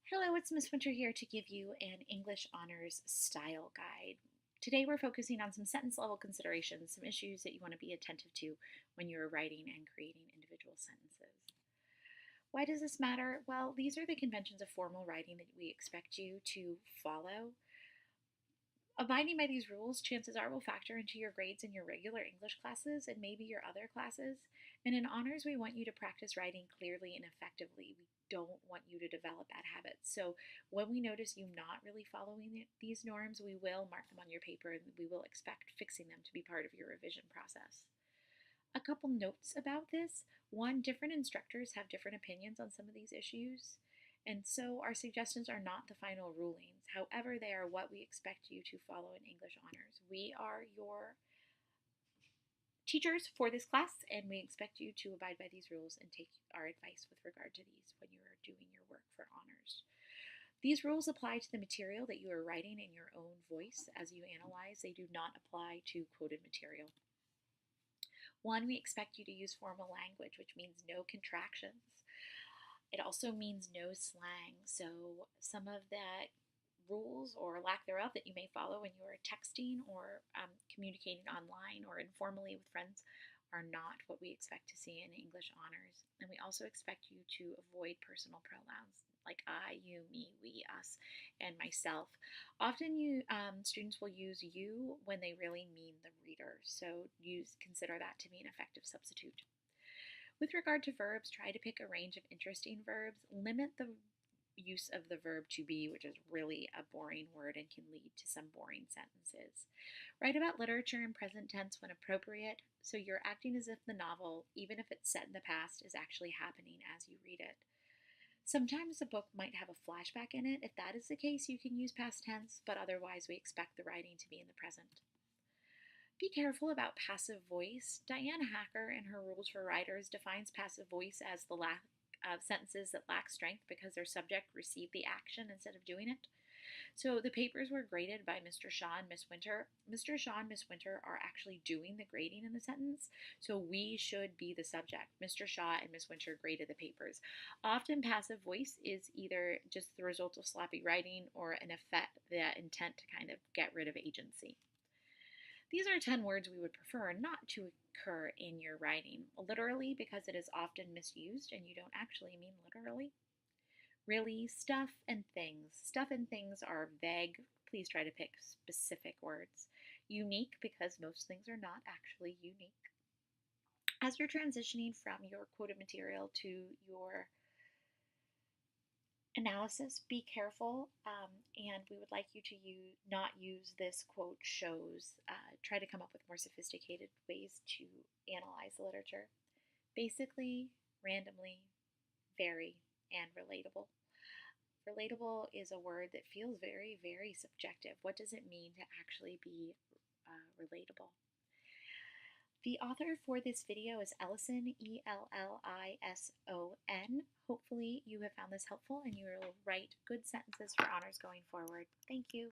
Hello, it's Miss Winter here to give you an English Honors Style Guide. Today we're focusing on some sentence level considerations, some issues that you want to be attentive to when you're writing and creating individual sentences. Why does this matter? Well, these are the conventions of formal writing that we expect you to follow. Abiding by these rules, chances are, will factor into your grades in your regular English classes and maybe your other classes. And in honors, we want you to practice writing clearly and effectively. We don't want you to develop bad habits. So when we notice you not really following these norms, we will mark them on your paper and we will expect fixing them to be part of your revision process. A couple notes about this. One, different instructors have different opinions on some of these issues. And so our suggestions are not the final rulings. However, they are what we expect you to follow in English Honors. We are your teachers for this class, and we expect you to abide by these rules and take our advice with regard to these when you are doing your work for honors. These rules apply to the material that you are writing in your own voice as you analyze. They do not apply to quoted material. One, we expect you to use formal language, which means no contractions. It also means no slang. So some of the rules or lack thereof that you may follow when you are texting or communicating online or informally with friends are not what we expect to see in English Honors. And we also expect you to avoid personal pronouns like I, you, me, we, us, and myself. Often students will use you when they really mean the reader, so consider that to be an effective substitute. With regard to verbs, try to pick a range of interesting verbs. Limit the use of the verb to be, which is really a boring word and can lead to some boring sentences. Write about literature in present tense when appropriate, so you're acting as if the novel, even if it's set in the past, is actually happening as you read it. Sometimes the book might have a flashback in it. If that is the case, you can use past tense, but otherwise we expect the writing to be in the present. Be careful about passive voice. Diane Hacker, in her Rules for Writers, defines passive voice as the lack of sentences that lack strength because their subject received the action instead of doing it. So the papers were graded by Mr. Shaw and Miss Winter. Mr. Shaw and Miss Winter are actually doing the grading in the sentence, so we should be the subject. Mr. Shaw and Miss Winter graded the papers. Often passive voice is either just the result of sloppy writing or an effect, the intent to kind of get rid of agency. These are 10 words we would prefer not to occur in your writing. Literally, because it is often misused and you don't actually mean literally. Really, stuff and things. Stuff and things are vague. Please try to pick specific words. Unique, because most things are not actually unique. As you're transitioning from your quoted material to your analysis, be careful, and we would like you to not use this quote shows. Try to come up with more sophisticated ways to analyze the literature. Basically, randomly, very, and relatable. Relatable is a word that feels very, very subjective. What does it mean to actually be relatable? The author for this video is Ellison, Ellison. Hopefully you have found this helpful and you will write good sentences for honors going forward. Thank you.